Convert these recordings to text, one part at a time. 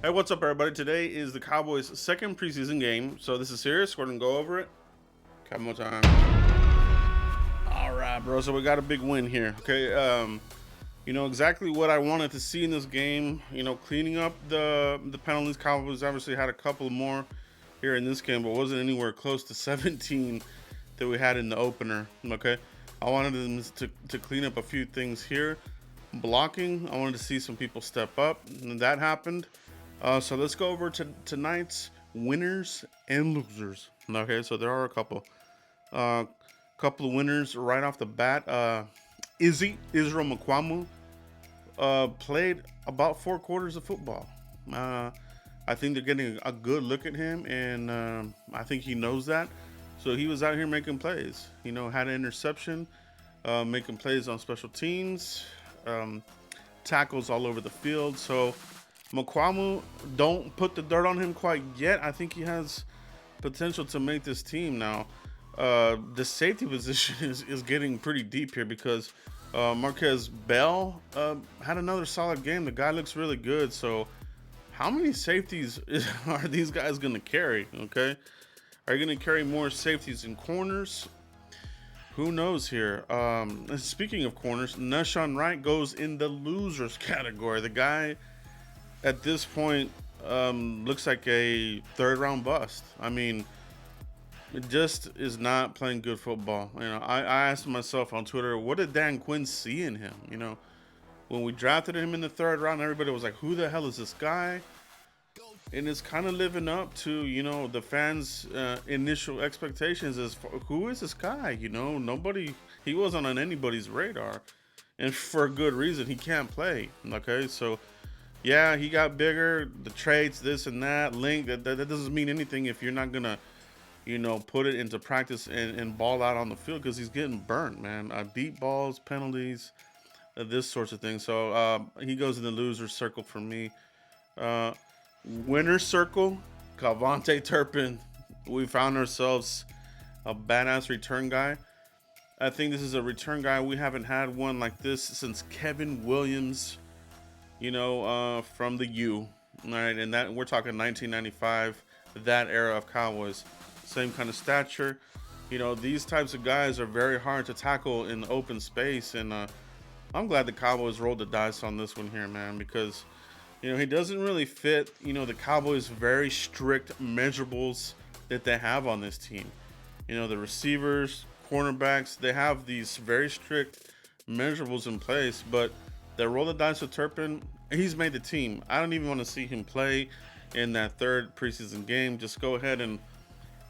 Hey, what's up, everybody? Today is the Cowboys' second preseason game, so this is serious. We're gonna go over it. Couple more time. All right, bro. So we got a big win here. Okay. Exactly what I wanted to see in this game. Cleaning up the penalties. Cowboys obviously had a couple more here in this game, but wasn't anywhere close to 17 that we had in the opener. Okay. I wanted them to clean up a few things here. Blocking, I wanted to see some people step up, and that happened. So let's go over to tonight's winners and losers. Okay, so there are a couple of winners right off the bat. Israel Mukwamu played about 4 quarters of football. I think they're getting a good look at him, and I think he knows that. So he was out here making plays. Had an interception, making plays on special teams, tackles all over the field. So Mukwamu, don't put the dirt on him quite yet. I think he has potential to make this team now. The safety position is getting pretty deep here because Marquez Bell had another solid game. The guy looks really good. So how many safeties are these guys going to carry? Okay. Are you going to carry more safeties and corners? Who knows here? Speaking of corners, Neshon Wright goes in the losers category. The guy at this point looks like a third-round bust. I mean, it just is not playing good football. I asked myself on Twitter, what did Dan Quinn see in him? When we drafted him in the third round, everybody was like, who the hell is this guy? And it's kind of living up to the fans' initial expectations. As who is this guy? Nobody. He wasn't on anybody's radar, and for a good reason. He can't play. Okay, so yeah, he got bigger. The traits, this and that, link. That doesn't mean anything if you're not gonna put it into practice and ball out on the field, because he's getting burnt, man. Deep balls, penalties, this sorts of things. So he goes in the loser circle for me. Winner circle, KaVontae Turpin. We found ourselves a badass return guy. I think this is a return guy. We haven't had one like this since Kevin Williams, from the U. All right, and that we're talking 1995, that era of Cowboys. Same kind of stature. These types of guys are very hard to tackle in open space, and I'm glad the Cowboys rolled the dice on this one here, man, because he doesn't really fit, the Cowboys' very strict measurables that they have on this team. The receivers, cornerbacks, they have these very strict measurables in place, but they roll the dice with Turpin. He's made the team. I don't even want to see him play in that third preseason game. Just go ahead and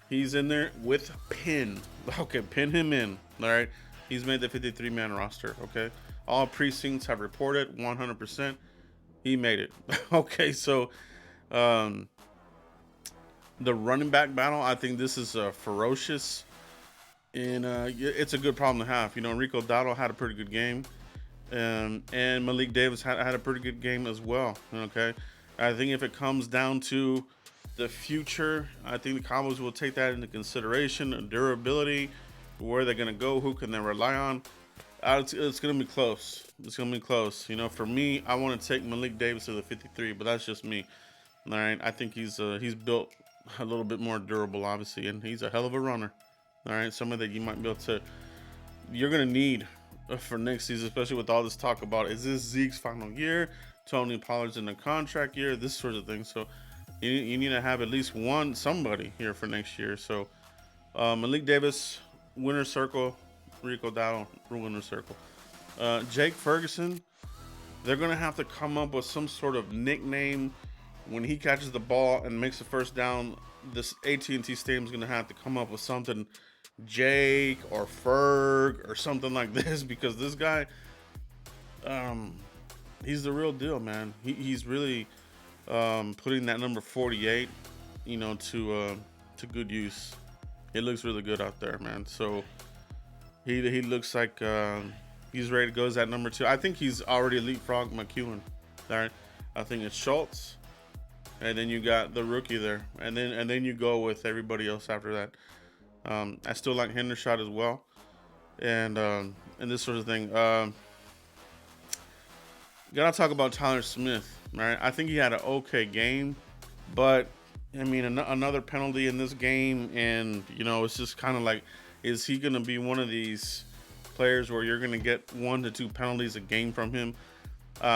he's in there with pin. Okay, pin him in. All right. He's made the 53-man roster. Okay. All precincts have reported 100%. He made it. Okay, so the running back battle, I think this is ferocious, and it's a good problem to have. Rico Dowdle had a pretty good game, and Malik Davis had a pretty good game as well. Okay, I think if it comes down to the future, I think the Cowboys will take that into consideration. Durability, where they're going to go, who can they rely on. It's going to be close. It's going to be close. For me, I want to take Malik Davis to the 53, but that's just me. All right. I think he's built a little bit more durable, obviously, and he's a hell of a runner. All right. Somebody that you might be able to, you're going to need for next season, especially with all this talk about, is this Zeke's final year? Tony Pollard's in the contract year, this sort of thing. So you need to have at least somebody here for next year. So Malik Davis, winner circle. Rico Dowdle, winner circle. Jake Ferguson, they're going to have to come up with some sort of nickname when he catches the ball and makes the first down. This AT&T Stadium is going to have to come up with something, Jake or Ferg or something like this, because this guy, he's the real deal, man. He's really putting that number 48, to good use. It looks really good out there, man. So he looks like he's ready to go as that number 2. I think he's already leapfrogged McEwen. All right, I think it's Schultz, and then you got the rookie there, and then you go with everybody else after that. I still like Hendershot as well, and this sort of thing. Gotta talk about Tyler Smith. Right? I think he had an okay game, but I mean, another penalty in this game, and it's just kind of like, is he going to be one of these players where you're going to get 1 to 2 penalties a game from him?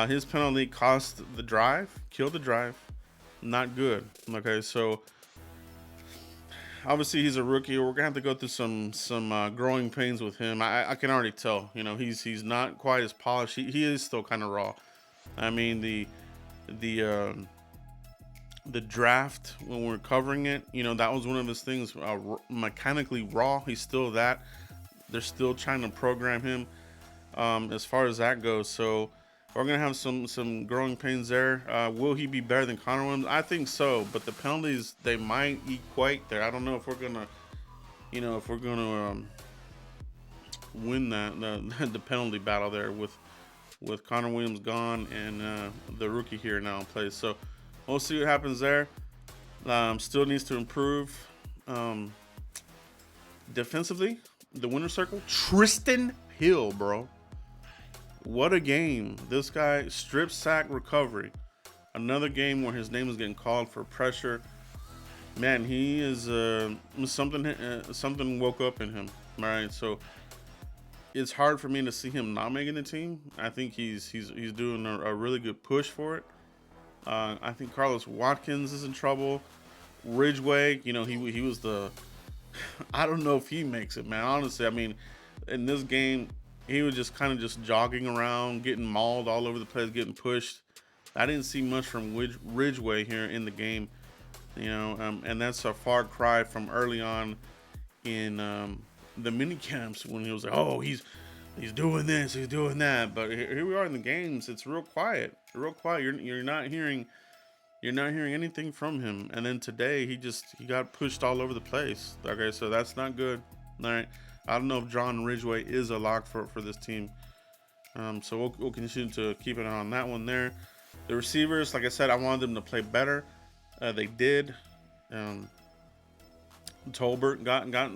His penalty cost the drive, killed the drive. Not good. Okay, so obviously he's a rookie. We're gonna have to go through some growing pains with him. I can already tell. He's not quite as polished. He is still kind of raw. I mean the the draft when we're covering it, that was one of his things. Mechanically raw. He's still that. They're still trying to program him as far as that goes. So we're gonna have some growing pains there. Will he be better than Connor Williams? I think so, but the penalties, they might equate there. I don't know if we're gonna, win the penalty battle there with Connor Williams gone and the rookie here now in place. So we'll see what happens there. Still needs to improve defensively. The winner circle, Tristan Hill, bro. What a game. This guy, strip sack recovery. Another game where his name is getting called for pressure. Man, he is something woke up in him. All right, so it's hard for me to see him not making the team. I think he's doing a really good push for it. I think Carlos Watkins is in trouble. Ridgeway, he was the I don't know if he makes it, man. Honestly, I mean, in this game, he was just kind of just jogging around, getting mauled all over the place, getting pushed. I didn't see much from Ridgeway here in the game, and that's a far cry from early on in the mini camps when he was like, oh, he's doing this, he's doing that. But here we are in the games. It's real quiet, real quiet. You're not hearing anything from him. And then today he got pushed all over the place. Okay, so that's not good. All right. I don't know if John Ridgeway is a lock for this team. So we'll continue to keep an eye on that one there. The receivers, like I said, I wanted them to play better. They did. Tolbert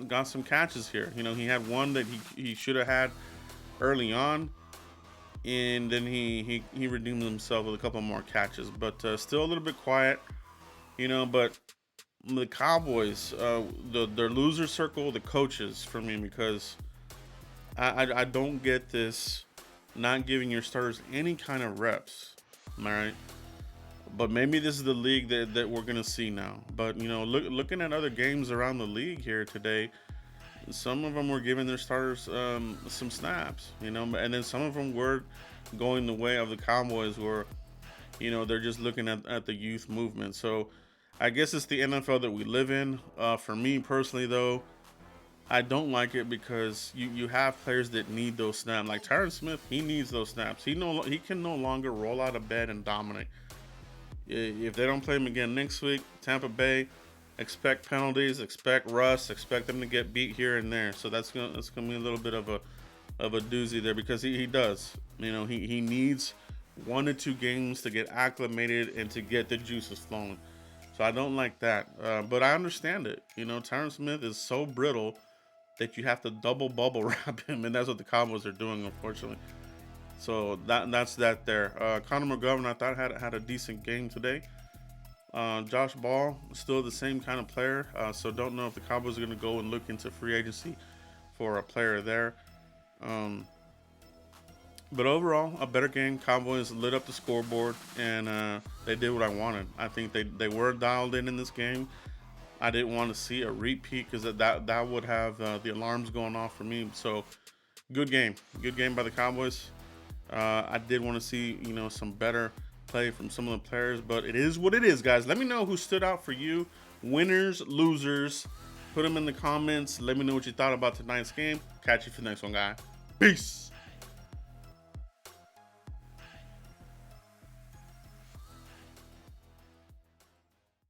got some catches here. He had one that he should have had early on, and then he redeemed himself with a couple more catches. But still a little bit quiet, But the Cowboys, their loser circle, the coaches for me, because I don't get this not giving your starters any kind of reps. All right, but maybe this is the league that we're gonna see now. But looking at other games around the league here today, some of them were giving their starters some snaps, and then some of them were going the way of the Cowboys, where they're just looking at the youth movement. So I guess it's the NFL that we live in. For me personally, though, I don't like it because you have players that need those snaps. Like Tyron Smith, he needs those snaps. He can no longer roll out of bed and dominate. If they don't play him again next week, Tampa Bay, expect penalties, expect rust, expect them to get beat here and there. So that's gonna be a little bit of a doozy there, because he does. He needs 1 to 2 games to get acclimated and to get the juices flowing. So I don't like that, but I understand it. Tyron Smith is so brittle that you have to double bubble wrap him, and that's what the Cowboys are doing, unfortunately. So that's that there. Connor McGovern, I thought had a decent game today. Josh Ball, still the same kind of player, so don't know if the Cowboys are going to go and look into free agency for a player there. But overall, a better game. Cowboys lit up the scoreboard, and they did what I wanted. I think they were dialed in this game. I didn't want to see a repeat, because that would have the alarms going off for me. So good game by the Cowboys. I did want to see some better play from some of the players, but it is what it is, guys. Let me know who stood out for you, winners, losers. Put them in the comments. Let me know what you thought about tonight's game. Catch you for the next one, guys. Peace.